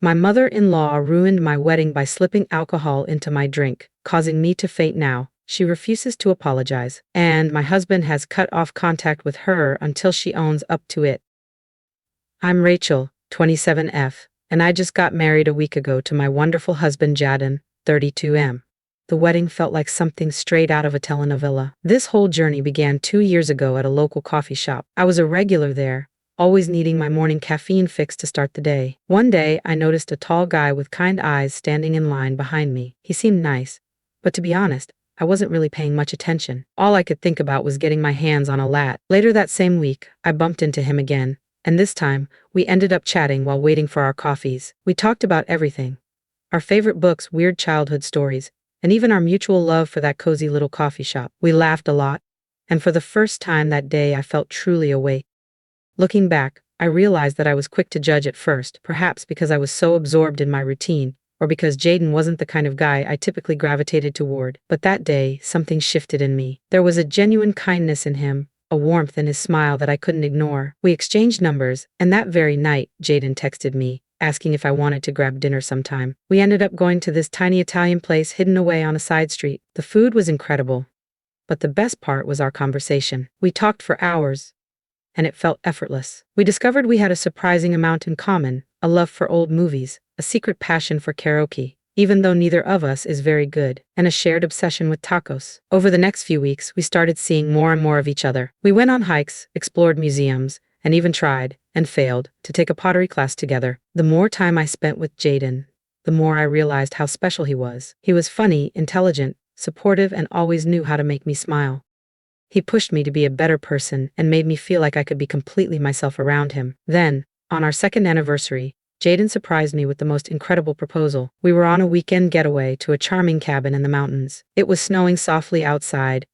My mother-in-law ruined my wedding by slipping alcohol into my drink, causing me to faint now. She refuses to apologize, and my husband has cut off contact with her until she owns up to it. I'm Rachel, 27F, and I just got married a week ago to my wonderful husband Jaden, 32M. The wedding felt like something straight out of a telenovela. This whole journey began 2 years ago at a local coffee shop. I was a regular there, always needing my morning caffeine fix to start the day. One day, I noticed a tall guy with kind eyes standing in line behind me. He seemed nice, but to be honest, I wasn't really paying much attention. All I could think about was getting my hands on a lat. Later that same week, I bumped into him again, and this time, we ended up chatting while waiting for our coffees. We talked about everything. Our favorite books, weird childhood stories, and even our mutual love for that cozy little coffee shop. We laughed a lot, and for the first time that day I felt truly awake. Looking back, I realized that I was quick to judge at first, perhaps because I was so absorbed in my routine, or because Jaden wasn't the kind of guy I typically gravitated toward. But that day, something shifted in me. There was a genuine kindness in him, a warmth in his smile that I couldn't ignore. We exchanged numbers, and that very night, Jaden texted me, asking if I wanted to grab dinner sometime. We ended up going to this tiny Italian place hidden away on a side street. The food was incredible, but the best part was our conversation. We talked for hours, and it felt effortless. We discovered we had a surprising amount in common, a love for old movies, a secret passion for karaoke, even though neither of us is very good, and a shared obsession with tacos. Over the next few weeks, we started seeing more and more of each other. We went on hikes, explored museums, and even tried, and failed, to take a pottery class together. The more time I spent with Jaden, the more I realized how special he was. He was funny, intelligent, supportive, and always knew how to make me smile. He pushed me to be a better person and made me feel like I could be completely myself around him. Then, on our second anniversary, Jaden surprised me with the most incredible proposal. We were on a weekend getaway to a charming cabin in the mountains. It was snowing softly outside,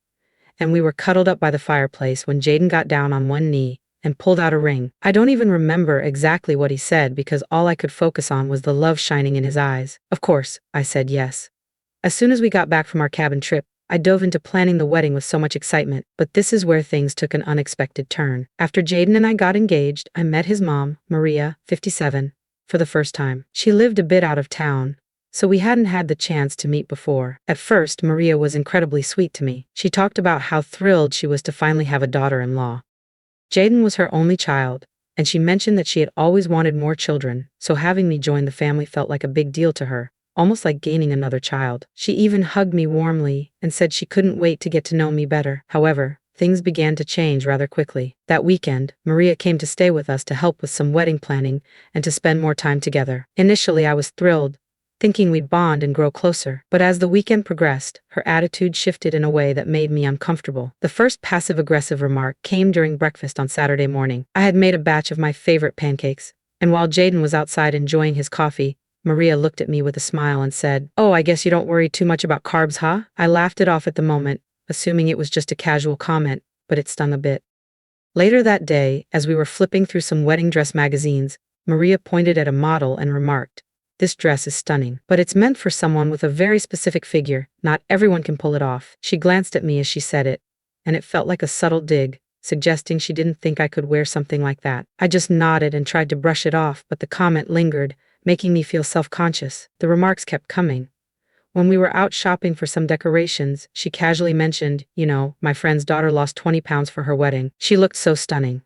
and we were cuddled up by the fireplace when Jaden got down on one knee and pulled out a ring. I don't even remember exactly what he said because all I could focus on was the love shining in his eyes. Of course, I said yes. As soon as we got back from our cabin trip, I dove into planning the wedding with so much excitement, but this is where things took an unexpected turn. After Jaden and I got engaged, I met his mom, Maria, 57, for the first time. She lived a bit out of town, so we hadn't had the chance to meet before. At first, Maria was incredibly sweet to me. She talked about how thrilled she was to finally have a daughter-in-law. Jaden was her only child, and she mentioned that she had always wanted more children, so having me join the family felt like a big deal to her, almost like gaining another child. She even hugged me warmly and said she couldn't wait to get to know me better. However, things began to change rather quickly. That weekend, Maria came to stay with us to help with some wedding planning and to spend more time together. Initially, I was thrilled, thinking we'd bond and grow closer. But as the weekend progressed, her attitude shifted in a way that made me uncomfortable. The first passive-aggressive remark came during breakfast on Saturday morning. I had made a batch of my favorite pancakes, and while Jaden was outside enjoying his coffee, Maria looked at me with a smile and said, "Oh, I guess you don't worry too much about carbs, huh?" I laughed it off at the moment, assuming it was just a casual comment, but it stung a bit. Later that day, as we were flipping through some wedding dress magazines, Maria pointed at a model and remarked, "This dress is stunning, but it's meant for someone with a very specific figure. Not everyone can pull it off." She glanced at me as she said it, and it felt like a subtle dig, suggesting she didn't think I could wear something like that. I just nodded and tried to brush it off, but the comment lingered, making me feel self-conscious. The remarks kept coming. When we were out shopping for some decorations, she casually mentioned, my friend's daughter lost 20 pounds for her wedding. She looked so stunning.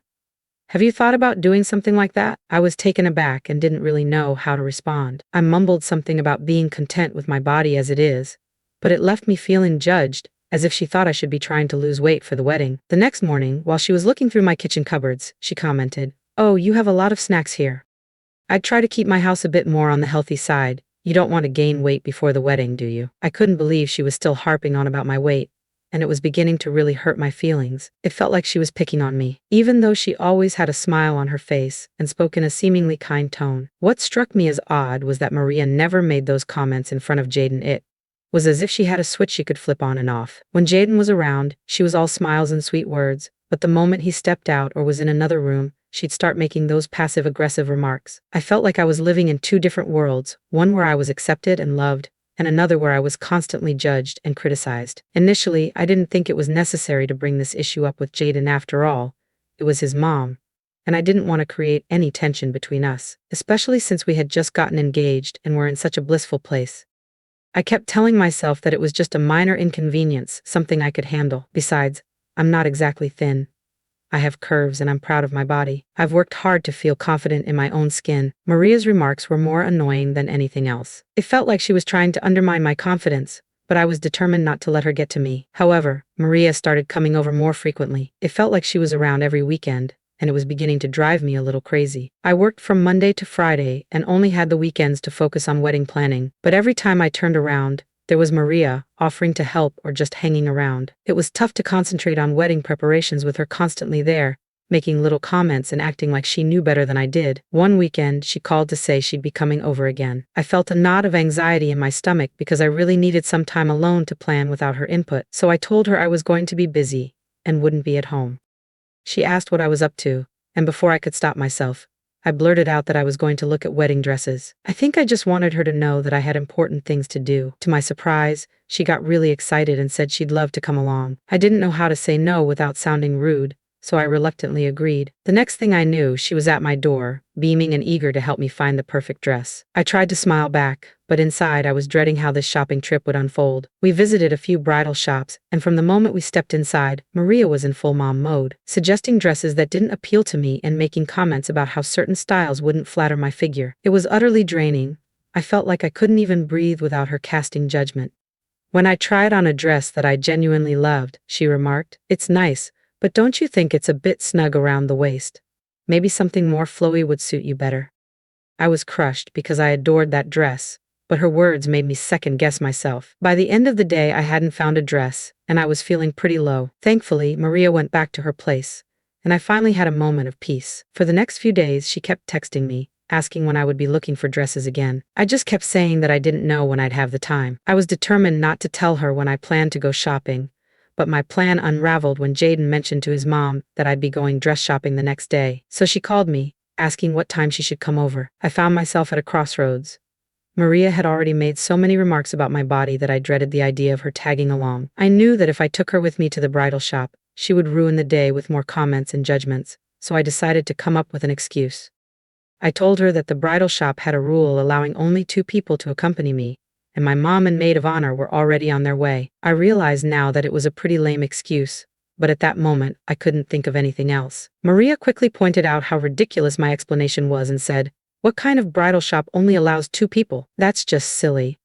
"Have you thought about doing something like that?" I was taken aback and didn't really know how to respond. I mumbled something about being content with my body as it is, but it left me feeling judged, as if she thought I should be trying to lose weight for the wedding. The next morning, while she was looking through my kitchen cupboards, she commented, "Oh, you have a lot of snacks here. I'd try to keep my house a bit more on the healthy side. You don't want to gain weight before the wedding, do you?" I couldn't believe she was still harping on about my weight, and it was beginning to really hurt my feelings. It felt like she was picking on me, even though she always had a smile on her face and spoke in a seemingly kind tone. What struck me as odd was that Maria never made those comments in front of Jaden. It was as if she had a switch she could flip on and off. When Jaden was around, she was all smiles and sweet words, but the moment he stepped out or was in another room, she'd start making those passive-aggressive remarks. I felt like I was living in two different worlds, one where I was accepted and loved, and another where I was constantly judged and criticized. Initially, I didn't think it was necessary to bring this issue up with Jaden after all. It was his mom, and I didn't want to create any tension between us, especially since we had just gotten engaged and were in such a blissful place. I kept telling myself that it was just a minor inconvenience, something I could handle. Besides, I'm not exactly thin. I have curves and I'm proud of my body. I've worked hard to feel confident in my own skin. Maria's remarks were more annoying than anything else. It felt like she was trying to undermine my confidence, but I was determined not to let her get to me. However, Maria started coming over more frequently. It felt like she was around every weekend, and it was beginning to drive me a little crazy. I worked from Monday to Friday and only had the weekends to focus on wedding planning, but every time I turned around, there was Maria, offering to help or just hanging around. It was tough to concentrate on wedding preparations with her constantly there, making little comments and acting like she knew better than I did. One weekend, she called to say she'd be coming over again. I felt a knot of anxiety in my stomach because I really needed some time alone to plan without her input, so I told her I was going to be busy and wouldn't be at home. She asked what I was up to, and before I could stop myself, I blurted out that I was going to look at wedding dresses. I think I just wanted her to know that I had important things to do. To my surprise, she got really excited and said she'd love to come along. I didn't know how to say no without sounding rude, so I reluctantly agreed. The next thing I knew, she was at my door, beaming and eager to help me find the perfect dress. I tried to smile back, but inside I was dreading how this shopping trip would unfold. We visited a few bridal shops, and from the moment we stepped inside, Maria was in full mom mode, suggesting dresses that didn't appeal to me and making comments about how certain styles wouldn't flatter my figure. It was utterly draining. I felt like I couldn't even breathe without her casting judgment. When I tried on a dress that I genuinely loved, she remarked, "It's nice, but don't you think it's a bit snug around the waist? Maybe something more flowy would suit you better." I was crushed because I adored that dress, but her words made me second-guess myself. By the end of the day, I hadn't found a dress, and I was feeling pretty low. Thankfully, Maria went back to her place, and I finally had a moment of peace. For the next few days, she kept texting me, asking when I would be looking for dresses again. I just kept saying that I didn't know when I'd have the time. I was determined not to tell her when I planned to go shopping, but my plan unraveled when Jaden mentioned to his mom that I'd be going dress shopping the next day. So she called me, asking what time she should come over. I found myself at a crossroads. Maria had already made so many remarks about my body that I dreaded the idea of her tagging along. I knew that if I took her with me to the bridal shop, she would ruin the day with more comments and judgments, so I decided to come up with an excuse. I told her that the bridal shop had a rule allowing only 2 people to accompany me, and my mom and maid of honor were already on their way. I realized now that it was a pretty lame excuse, but at that moment, I couldn't think of anything else. Maria quickly pointed out how ridiculous my explanation was and said, "What kind of bridal shop only allows 2 people? That's just silly."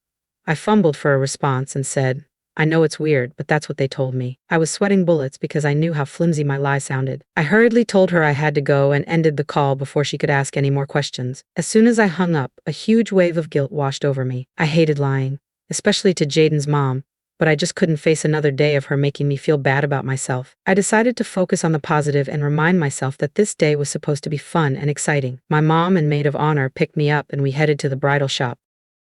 I fumbled for a response and said, "I know it's weird, but that's what they told me." I was sweating bullets because I knew how flimsy my lie sounded. I hurriedly told her I had to go and ended the call before she could ask any more questions. As soon as I hung up, a huge wave of guilt washed over me. I hated lying, especially to Jaden's mom, but I just couldn't face another day of her making me feel bad about myself. I decided to focus on the positive and remind myself that this day was supposed to be fun and exciting. My mom and maid of honor picked me up and we headed to the bridal shop.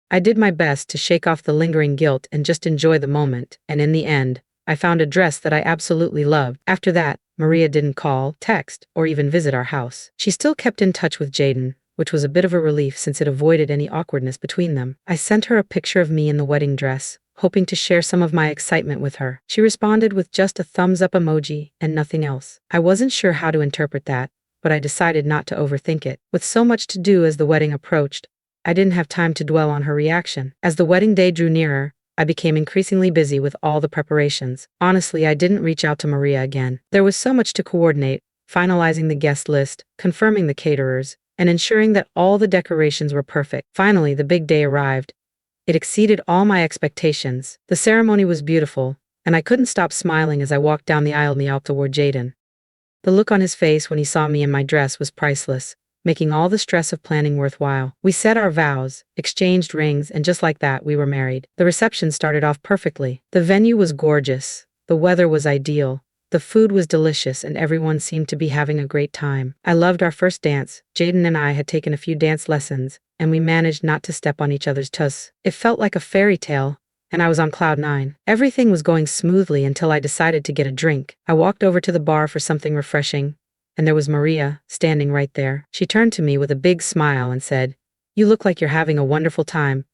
I did my best to shake off the lingering guilt and just enjoy the moment, and in the end, I found a dress that I absolutely loved. After that, Maria didn't call, text, or even visit our house. She still kept in touch with Jaden, which was a bit of a relief since it avoided any awkwardness between them. I sent her a picture of me in the wedding dress, hoping to share some of my excitement with her. She responded with just a thumbs-up emoji and nothing else. I wasn't sure how to interpret that, but I decided not to overthink it. With so much to do as the wedding approached, I didn't have time to dwell on her reaction. As the wedding day drew nearer, I became increasingly busy with all the preparations. Honestly, I didn't reach out to Maria again. There was so much to coordinate, finalizing the guest list, confirming the caterers, and ensuring that all the decorations were perfect. Finally, the big day arrived. It exceeded all my expectations. The ceremony was beautiful, and I couldn't stop smiling as I walked down the aisle toward Jaden. The look on his face when he saw me in my dress was priceless, making all the stress of planning worthwhile. We said our vows, exchanged rings, and just like that, we were married. The reception started off perfectly. The venue was gorgeous, the weather was ideal, the food was delicious, and everyone seemed to be having a great time. I loved our first dance. Jaden and I had taken a few dance lessons, and we managed not to step on each other's toes. It felt like a fairy tale, and I was on cloud 9. Everything was going smoothly until I decided to get a drink. I walked over to the bar for something refreshing, and there was Maria, standing right there. She turned to me with a big smile and said, "You look like you're having a wonderful time.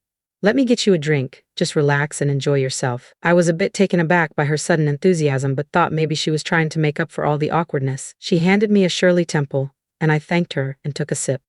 Let me get you a drink. Just relax and enjoy yourself." I was a bit taken aback by her sudden enthusiasm but thought maybe she was trying to make up for all the awkwardness. She handed me a Shirley Temple, and I thanked her and took a sip.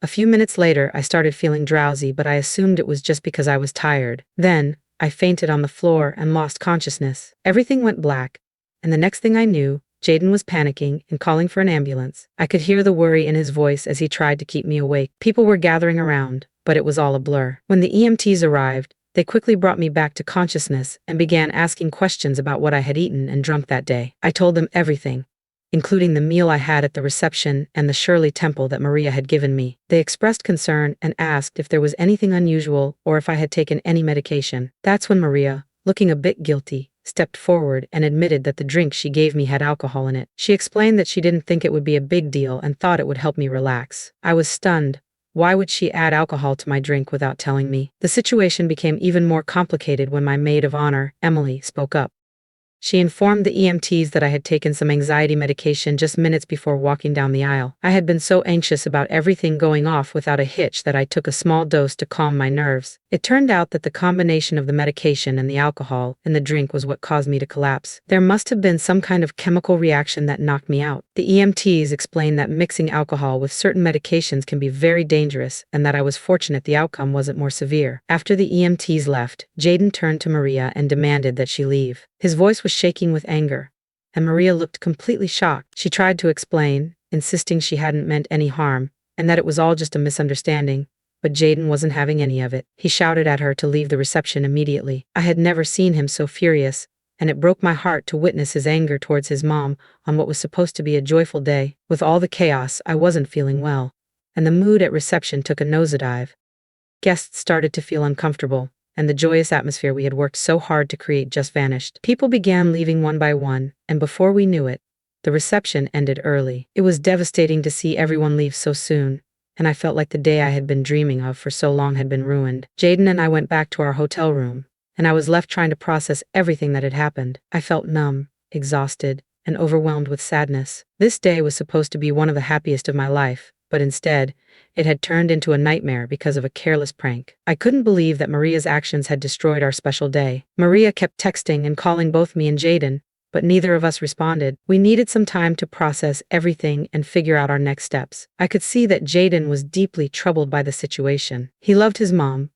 A few minutes later, I started feeling drowsy, but I assumed it was just because I was tired. Then, I fainted on the floor and lost consciousness. Everything went black, and the next thing I knew, Jaden was panicking and calling for an ambulance. I could hear the worry in his voice as he tried to keep me awake. People were gathering around, but it was all a blur. When the EMTs arrived, they quickly brought me back to consciousness and began asking questions about what I had eaten and drunk that day. I told them everything, including the meal I had at the reception and the Shirley Temple that Maria had given me. They expressed concern and asked if there was anything unusual or if I had taken any medication. That's when Maria, looking a bit guilty, stepped forward and admitted that the drink she gave me had alcohol in it. She explained that she didn't think it would be a big deal and thought it would help me relax. I was stunned. Why would she add alcohol to my drink without telling me? The situation became even more complicated when my maid of honor, Emily, spoke up. She informed the EMTs that I had taken some anxiety medication just minutes before walking down the aisle. I had been so anxious about everything going off without a hitch that I took a small dose to calm my nerves. It turned out that the combination of the medication and the alcohol in the drink was what caused me to collapse. There must have been some kind of chemical reaction that knocked me out. The EMTs explained that mixing alcohol with certain medications can be very dangerous and that I was fortunate the outcome wasn't more severe. After the EMTs left, Jaden turned to Maria and demanded that she leave. His voice was shaking with anger, and Maria looked completely shocked. She tried to explain, insisting she hadn't meant any harm, and that it was all just a misunderstanding, but Jaden wasn't having any of it. He shouted at her to leave the reception immediately. I had never seen him so furious, and it broke my heart to witness his anger towards his mom on what was supposed to be a joyful day. With all the chaos, I wasn't feeling well, and the mood at reception took a nosedive. Guests started to feel uncomfortable, and the joyous atmosphere we had worked so hard to create just vanished. People began leaving one by one, and before we knew it, the reception ended early. It was devastating to see everyone leave so soon, and I felt like the day I had been dreaming of for so long had been ruined. Jaden and I went back to our hotel room, and I was left trying to process everything that had happened. I felt numb, exhausted, and overwhelmed with sadness. This day was supposed to be one of the happiest of my life, but instead, it had turned into a nightmare because of a careless prank. I couldn't believe that Maria's actions had destroyed our special day. Maria kept texting and calling both me and Jaden, but neither of us responded. We needed some time to process everything and figure out our next steps. I could see that Jaden was deeply troubled by the situation. He loved his mom,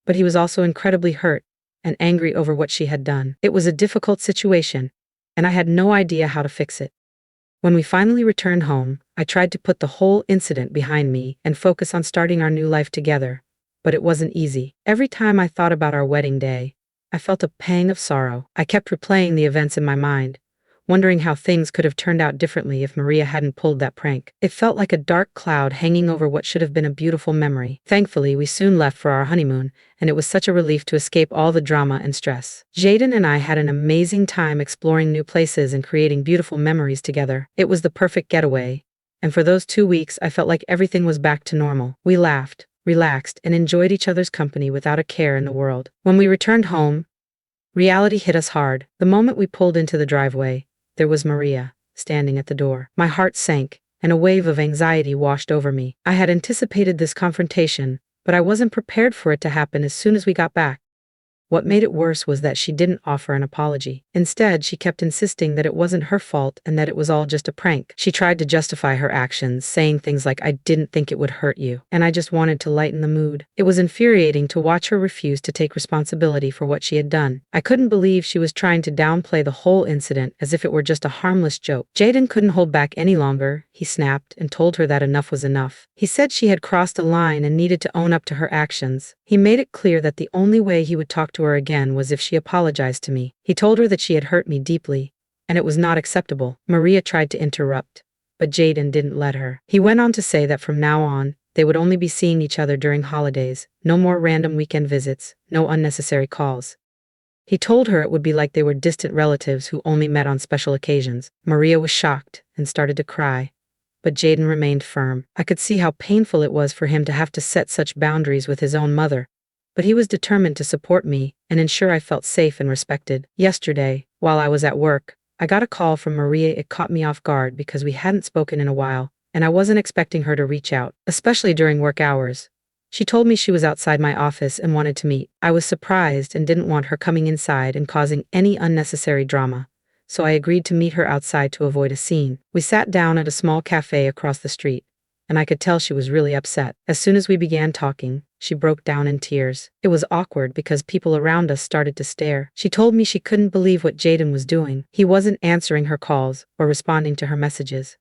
but he was also incredibly hurt and angry over what she had done. It was a difficult situation, and I had no idea how to fix it. When we finally returned home, I tried to put the whole incident behind me and focus on starting our new life together, but it wasn't easy. Every time I thought about our wedding day, I felt a pang of sorrow. I kept replaying the events in my mind, wondering how things could have turned out differently if Maria hadn't pulled that prank. It felt like a dark cloud hanging over what should have been a beautiful memory. Thankfully, we soon left for our honeymoon, and it was such a relief to escape all the drama and stress. Jaden and I had an amazing time exploring new places and creating beautiful memories together. It was the perfect getaway, and for those 2 weeks, I felt like everything was back to normal. We laughed, relaxed, and enjoyed each other's company without a care in the world. When we returned home, reality hit us hard. The moment we pulled into the driveway, there was Maria, standing at the door. My heart sank, and a wave of anxiety washed over me. I had anticipated this confrontation, but I wasn't prepared for it to happen as soon as we got back. What made it worse was that she didn't offer an apology. Instead, she kept insisting that it wasn't her fault and that it was all just a prank. She tried to justify her actions, saying things like, "I didn't think it would hurt you, and I just wanted to lighten the mood." It was infuriating to watch her refuse to take responsibility for what she had done. I couldn't believe she was trying to downplay the whole incident as if it were just a harmless joke. Jaden couldn't hold back any longer. He snapped and told her that enough was enough. He said she had crossed a line and needed to own up to her actions. He made it clear that the only way he would talk to her again was if she apologized to me. He told her that she had hurt me deeply, and it was not acceptable. Maria tried to interrupt, but Jaden didn't let her. He went on to say that from now on, they would only be seeing each other during holidays, no more random weekend visits, no unnecessary calls. He told her it would be like they were distant relatives who only met on special occasions. Maria was shocked and started to cry, but Jaden remained firm. I could see how painful it was for him to have to set such boundaries with his own mother, but he was determined to support me and ensure I felt safe and respected. Yesterday, while I was at work, I got a call from Maria. It caught me off guard because we hadn't spoken in a while, and I wasn't expecting her to reach out, especially during work hours. She told me she was outside my office and wanted to meet. I was surprised and didn't want her coming inside and causing any unnecessary drama, so I agreed to meet her outside to avoid a scene. We sat down at a small cafe across the street, and I could tell she was really upset. As soon as we began talking, she broke down in tears. It was awkward because people around us started to stare. She told me she couldn't believe what Jaden was doing. He wasn't answering her calls or responding to her messages.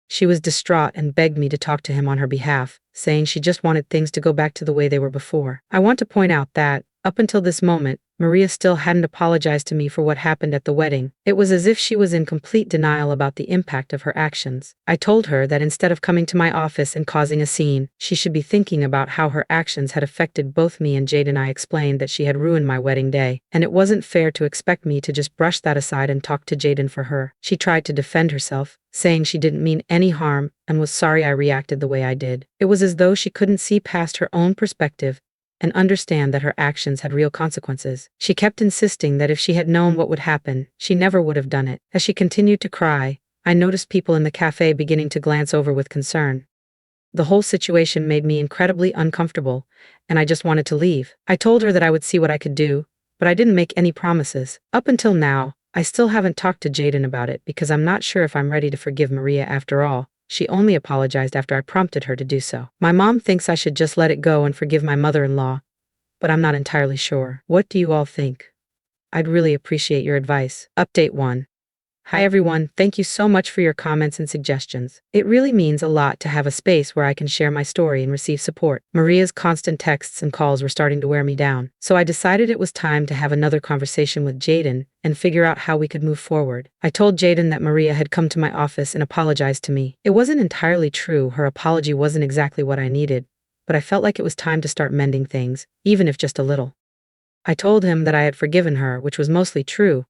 She was distraught and begged me to talk to him on her behalf, saying she just wanted things to go back to the way they were before. I want to point out that, up until this moment, Maria still hadn't apologized to me for what happened at the wedding. It was as if she was in complete denial about the impact of her actions. I told her that instead of coming to my office and causing a scene, she should be thinking about how her actions had affected both me and Jaden. I explained that she had ruined my wedding day, and it wasn't fair to expect me to just brush that aside and talk to Jaden for her. She tried to defend herself, saying she didn't mean any harm and was sorry I reacted the way I did. It was as though she couldn't see past her own perspective and understand that her actions had real consequences. She kept insisting that if she had known what would happen, she never would have done it. As she continued to cry, I noticed people in the cafe beginning to glance over with concern. The whole situation made me incredibly uncomfortable, and I just wanted to leave. I told her that I would see what I could do, but I didn't make any promises. Up until now, I still haven't talked to Jaden about it because I'm not sure if I'm ready to forgive Maria after all. She only apologized after I prompted her to do so. My mom thinks I should just let it go and forgive my mother-in-law, but I'm not entirely sure. What do you all think? I'd really appreciate your advice. Update 1. Hi everyone, thank you so much for your comments and suggestions. It really means a lot to have a space where I can share my story and receive support. Maria's constant texts and calls were starting to wear me down, so I decided it was time to have another conversation with Jaden and figure out how we could move forward. I told Jaden that Maria had come to my office and apologized to me. It wasn't entirely true, her apology wasn't exactly what I needed, but I felt like it was time to start mending things, even if just a little. I told him that I had forgiven her, which was mostly true,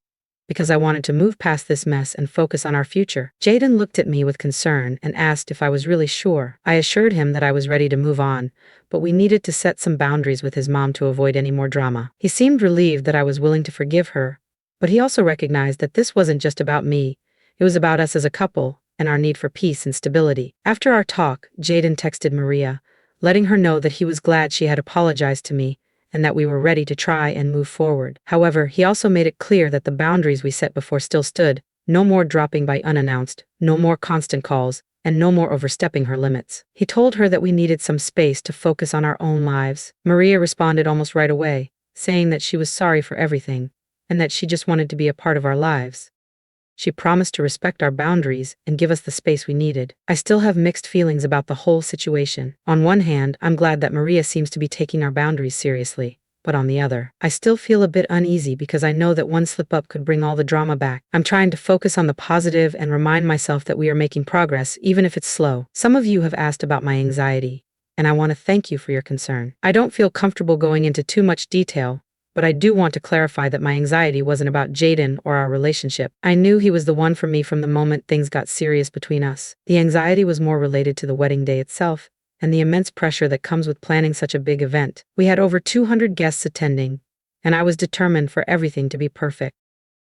because I wanted to move past this mess and focus on our future. Jaden looked at me with concern and asked if I was really sure. I assured him that I was ready to move on, but we needed to set some boundaries with his mom to avoid any more drama. He seemed relieved that I was willing to forgive her, but he also recognized that this wasn't just about me, it was about us as a couple and our need for peace and stability. After our talk, Jaden texted Maria, letting her know that he was glad she had apologized to me and that we were ready to try and move forward. However, he also made it clear that the boundaries we set before still stood: no more dropping by unannounced, no more constant calls, and no more overstepping her limits. He told her that we needed some space to focus on our own lives. Maria responded almost right away, saying that she was sorry for everything, and that she just wanted to be a part of our lives. She promised to respect our boundaries and give us the space we needed. I still have mixed feelings about the whole situation. On one hand, I'm glad that Maria seems to be taking our boundaries seriously, but on the other, I still feel a bit uneasy because I know that one slip-up could bring all the drama back. I'm trying to focus on the positive and remind myself that we are making progress, even if it's slow. Some of you have asked about my anxiety, and I want to thank you for your concern. I don't feel comfortable going into too much detail, but I do want to clarify that my anxiety wasn't about Jaden or our relationship. I knew he was the one for me from the moment things got serious between us. The anxiety was more related to the wedding day itself and the immense pressure that comes with planning such a big event. We had over 200 guests attending, and I was determined for everything to be perfect.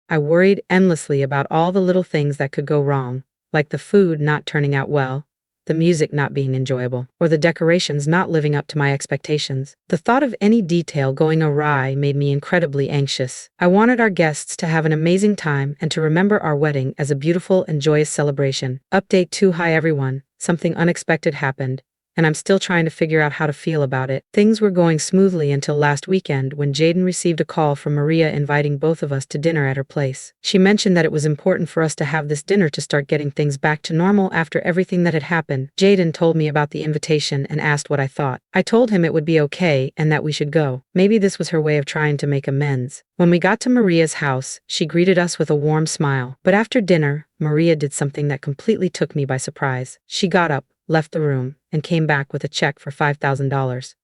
I worried endlessly about all the little things that could go wrong, like the food not turning out well, the music not being enjoyable, or the decorations not living up to my expectations. The thought of any detail going awry made me incredibly anxious. I wanted our guests to have an amazing time and to remember our wedding as a beautiful and joyous celebration. Update 2. Hi everyone, something unexpected happened, and I'm still trying to figure out how to feel about it. Things were going smoothly until last weekend when Jaden received a call from Maria inviting both of us to dinner at her place. She mentioned that it was important for us to have this dinner to start getting things back to normal after everything that had happened. Jaden told me about the invitation and asked what I thought. I told him it would be okay and that we should go. Maybe this was her way of trying to make amends. When we got to Maria's house, she greeted us with a warm smile. But after dinner, Maria did something that completely took me by surprise. She got up, left the room, and came back with a check for $5,000.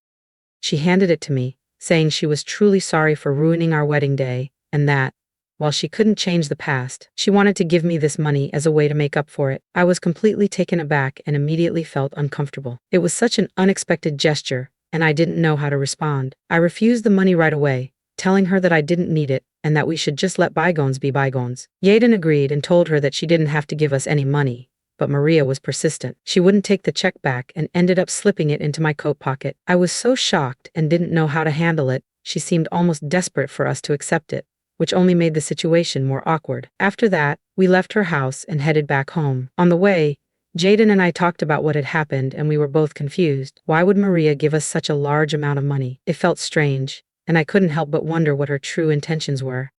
She handed it to me, saying she was truly sorry for ruining our wedding day, and that, while she couldn't change the past, she wanted to give me this money as a way to make up for it. I was completely taken aback and immediately felt uncomfortable. It was such an unexpected gesture, and I didn't know how to respond. I refused the money right away, telling her that I didn't need it and that we should just let bygones be bygones. Yaden agreed and told her that she didn't have to give us any money. But Maria was persistent. She wouldn't take the check back and ended up slipping it into my coat pocket. I was so shocked and didn't know how to handle it. She seemed almost desperate for us to accept it, which only made the situation more awkward. After that, we left her house and headed back home. On the way, Jaden and I talked about what had happened and we were both confused. Why would Maria give us such a large amount of money? It felt strange, and I couldn't help but wonder what her true intentions were.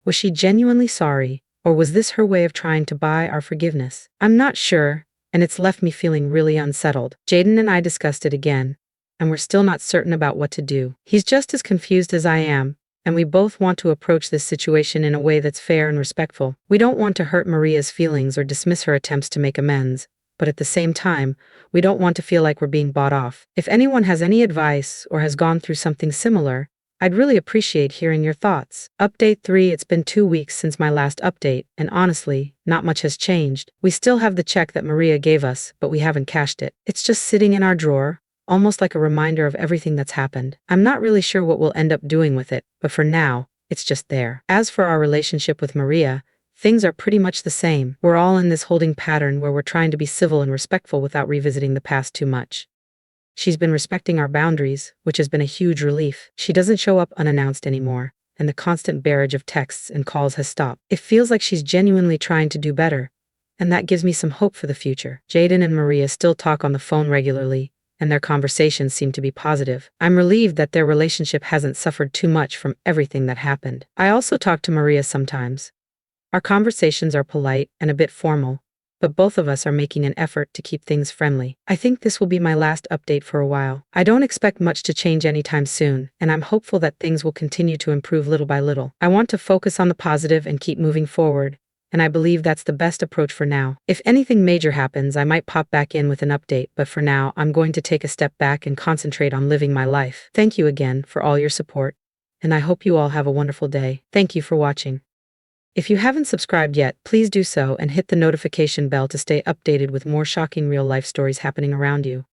Was she genuinely sorry, or was this her way of trying to buy our forgiveness? I'm not sure, and it's left me feeling really unsettled. Jaden and I discussed it again, and we're still not certain about what to do. He's just as confused as I am, and we both want to approach this situation in a way that's fair and respectful. We don't want to hurt Maria's feelings or dismiss her attempts to make amends, but at the same time, we don't want to feel like we're being bought off. If anyone has any advice or has gone through something similar, I'd really appreciate hearing your thoughts. Update 3. It's been 2 weeks since my last update, and honestly, not much has changed. We still have the check that Maria gave us, but we haven't cashed it. It's just sitting in our drawer, almost like a reminder of everything that's happened. I'm not really sure what we'll end up doing with it, but for now, it's just there. As for our relationship with Maria, things are pretty much the same. We're all in this holding pattern where we're trying to be civil and respectful without revisiting the past too much. She's been respecting our boundaries, which has been a huge relief. She doesn't show up unannounced anymore, and the constant barrage of texts and calls has stopped. It feels like she's genuinely trying to do better, and that gives me some hope for the future. Jaden and Maria still talk on the phone regularly, and their conversations seem to be positive. I'm relieved that their relationship hasn't suffered too much from everything that happened. I also talk to Maria sometimes. Our conversations are polite and a bit formal, but both of us are making an effort to keep things friendly. I think this will be my last update for a while. I don't expect much to change anytime soon, and I'm hopeful that things will continue to improve little by little. I want to focus on the positive and keep moving forward, and I believe that's the best approach for now. If anything major happens, I might pop back in with an update, but for now, I'm going to take a step back and concentrate on living my life. Thank you again for all your support, and I hope you all have a wonderful day. Thank you for watching. If you haven't subscribed yet, please do so and hit the notification bell to stay updated with more shocking real-life stories happening around you.